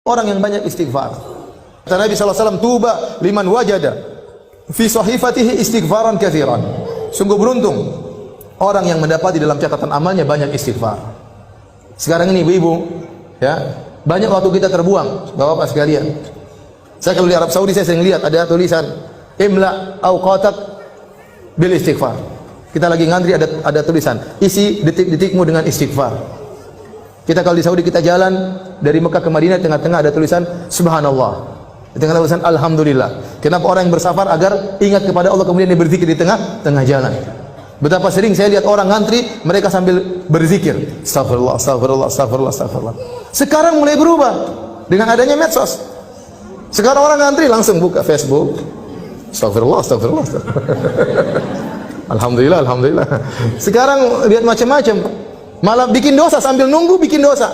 Orang yang banyak istighfar. Kata Nabi SAW, tuba liman wajada fi sahifatihi istighfaran katsiran. Sungguh beruntung orang yang mendapati dalam catatan amalnya banyak istighfar. Sekarang ini ibu-ibu, ya, banyak waktu kita terbuang, Bapak-bapak sekalian. Saya kalau di Arab Saudi saya sering lihat ada tulisan imla awqatak bil istighfar. Kita lagi ngantri ada tulisan isi detik-detikmu dengan istighfar. Kita kalau di Saudi kita jalan dari Mekah ke Madinah, tengah-tengah ada tulisan subhanallah. Di tengah tulisan alhamdulillah. Kenapa orang yang bersafar? Agar ingat kepada Allah, kemudian dia berzikir di tengah jalan. Betapa sering saya lihat orang ngantri, mereka sambil berzikir, astagfirullah, astagfirullah, astagfirullah, astagfirullah. Sekarang mulai berubah dengan adanya medsos. Sekarang orang ngantri langsung buka Facebook, astagfirullah, astagfirullah, astagfirullah. Alhamdulillah, alhamdulillah. Sekarang lihat macam-macam, malah bikin dosa sambil nunggu, bikin dosa.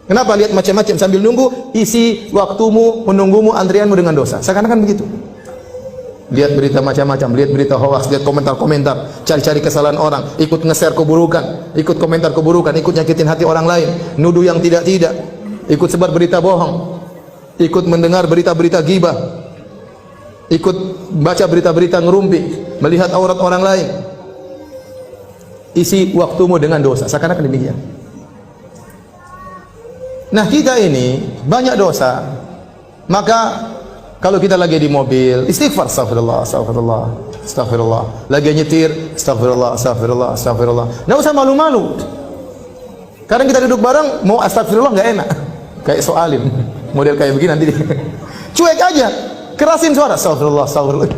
Kenapa lihat macam-macam sambil nunggu? Isi waktumu menunggumu, antrianmu dengan dosa. Seakan-akan begitu. Lihat berita macam-macam, lihat berita hoax, lihat komentar-komentar, cari-cari kesalahan orang, ikut nge-share keburukan, ikut komentar keburukan, ikut nyakitin hati orang lain, nuduh yang tidak-tidak, ikut sebar berita bohong, ikut mendengar berita-berita ghibah, ikut baca berita-berita ngerumpi, melihat aurat orang lain. Isi waktumu dengan dosa. Seakan-akan demikian. Nah, kita ini banyak dosa. Maka kalau kita lagi di mobil, istighfar, astagfirullah, astagfirullah, astagfirullah. Lagi nyetir, astagfirullah, astagfirullah, astagfirullah. Nggak usah malu-malu. Kadang kita duduk bareng, mau astagfirullah nggak enak. Kayak soalim, model kayak begini nanti. Cuek aja, kerasin suara, astagfirullah, astagfirullah.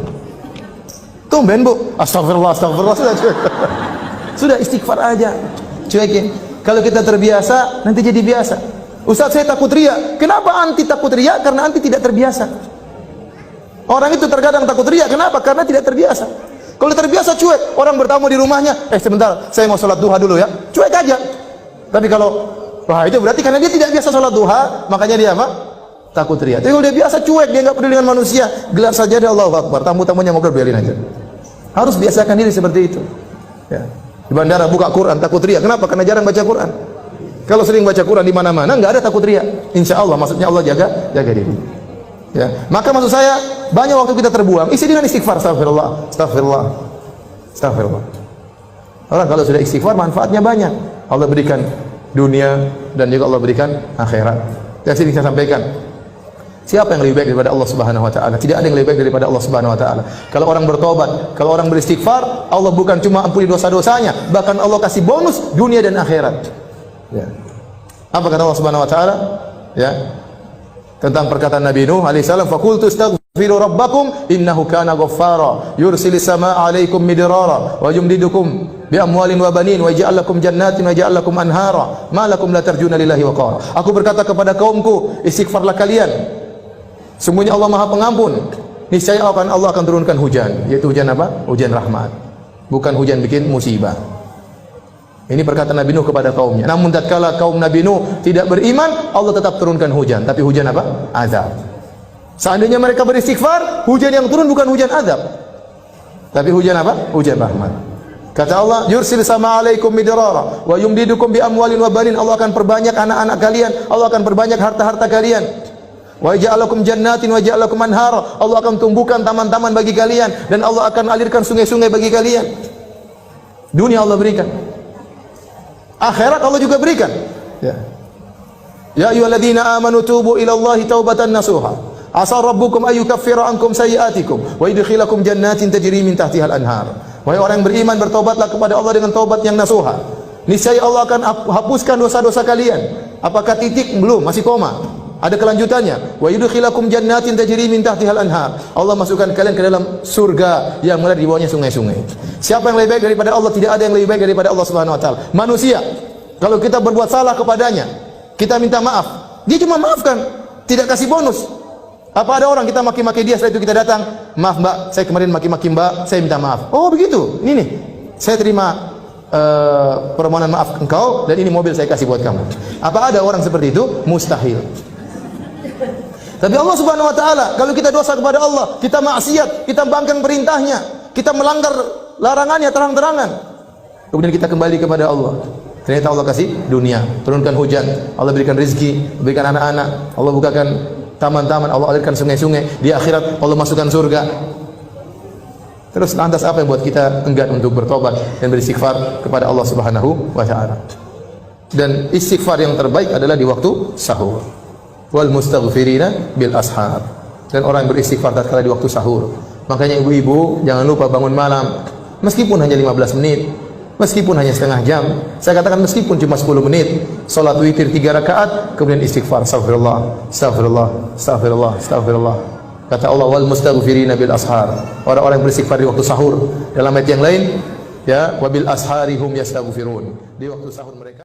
Tumben bu, astagfirullah, astagfirullah, sudah cuek. Sudah istighfar aja, cuekin. Kalau kita terbiasa, nanti jadi biasa. Ustaz, saya takut riya. Kenapa anti takut riya? Karena anti tidak terbiasa. Orang itu terkadang takut riya. Kenapa? Karena tidak terbiasa. Kalau terbiasa cuek, orang bertamu di rumahnya, sebentar, saya mau sholat duha dulu ya. Cuek aja. Tapi kalau, wah itu berarti karena dia tidak biasa sholat duha, makanya dia apa? Takut riya. Tapi kalau dia biasa cuek, dia nggak peduli dengan manusia, gelar sajadah, Allahu Akbar, tamu-tamunya ngobrol, biarin aja. Harus biasakan diri seperti itu. Ya. Di bandara buka Quran, takut riya. Kenapa? Karena jarang baca Quran. Kalau sering baca Quran di mana-mana, nggak ada takut riya. Insya Allah, maksudnya Allah jaga diri. Ya, maka maksud saya banyak waktu kita terbuang, isi dengan istighfar, astagfirullah, astagfirullah, astagfirullah. Orang kalau sudah istighfar, manfaatnya banyak. Allah berikan dunia dan juga Allah berikan akhirat. Dan sini saya sampaikan, siapa yang lebih baik daripada Allah Subhanahu wa taala? Tidak ada yang lebih baik daripada Allah Subhanahu wa taala. Kalau orang bertobat, kalau orang beristighfar, Allah bukan cuma ampuni dosa-dosanya, bahkan Allah kasih bonus dunia dan akhirat. Ya. Apa kata Allah Subhanahu wa taala? Ya. Tentang perkataan Nabi Nuh alaihi salam, faqultu astaghfiru rabbakum innahu kana ghaffara yursilis samaa'a 'alaikum midrara wa yumdidukum bi amwalin wa banin wa yaj'al lakum jannatin wa yaj'al lakum anhara ma lakum la tarjuna lillahi waqara. Aku berkata kepada kaumku, istighfarlah kalian. Sungguhnya Allah Maha Pengampun. Niscaya Allah akan turunkan hujan, yaitu hujan apa? Hujan rahmat. Bukan hujan bikin musibah. Ini perkataan Nabi Nuh kepada kaumnya. Namun tatkala kaum Nabi Nuh tidak beriman, Allah tetap turunkan hujan. Tapi hujan apa? Azab. Seandainya mereka beristighfar, hujan yang turun bukan hujan azab, tapi hujan apa? Hujan rahmat. Kata Allah, yursil sama alaikum midrara wa yumdidukum bi amwalin wa banin. Allah akan perbanyak anak-anak kalian, Allah akan perbanyak harta-harta kalian. Wa ja'alakum jannatin wa ja'alakum anhara. Allah akan tumbuhkan taman-taman bagi kalian dan Allah akan alirkan sungai-sungai bagi kalian. Dunia Allah berikan. Akhirat Allah juga berikan. Ya. Ya ayyuhalladzina amanu tubu ila Allahi taubatan nasuha. Asa rabbukum ayyukaffira ankum sayyi'atikum wa yudkhilakum jannatin tajri min tahtiha al-anhar. Wahai orang yang beriman, bertobatlah kepada Allah dengan taubat yang nasuha. Niscaya Allah akan hapuskan dosa-dosa kalian. Apakah titik? Belum, masih koma. Ada kelanjutannya. Wa yudkhilakum jannatin tajri min tahtiha al-anhar. Allah masukkan kalian ke dalam surga yang mengalir di bawahnya sungai-sungai. Siapa yang lebih baik daripada Allah? Tidak ada yang lebih baik daripada Allah Subhanahu wa taala. Manusia, kalau kita berbuat salah kepadanya, kita minta maaf, dia cuma maafkan, tidak kasih bonus. Apa ada orang kita maki-maki dia, setelah itu kita datang, maaf mbak, saya kemarin maki-maki mbak, saya minta maaf. Oh begitu, ini nih, saya terima permohonan maaf engkau dan ini mobil saya kasih buat kamu. Apa ada orang seperti itu? Mustahil. Tapi Allah Subhanahu wa taala, kalau kita dosa kepada Allah, kita maksiat, kita bangkang perintahnya, kita melanggar larangannya terang-terangan, kemudian kita kembali kepada Allah, Ternyata Allah kasih dunia, turunkan hujan, Allah berikan rezeki, berikan anak-anak, Allah bukakan taman-taman, Allah alirkan sungai-sungai. Di akhirat Allah masukkan surga. Terus lantas apa yang buat kita enggan untuk bertobat dan beristighfar kepada Allah Subhanahu wa taala? Dan istighfar yang terbaik adalah di waktu sahur. Wal mustaghfirina bil ashar. Dan orang yang beristighfar tatkala di waktu sahur. Makanya ibu-ibu jangan lupa bangun malam, meskipun hanya 15 menit, meskipun hanya setengah jam. Saya katakan meskipun cuma 10 menit, salat witir 3 rakaat, kemudian istighfar, astagfirullah, astagfirullah, astagfirullah, astagfirullah. Kata Allah, wal mustaghfirina bil ashar. Orang-orang yang beristighfar di waktu sahur. Dalam ayat yang lain, ya, wabil asharihum yastaghfirun. Di waktu sahur mereka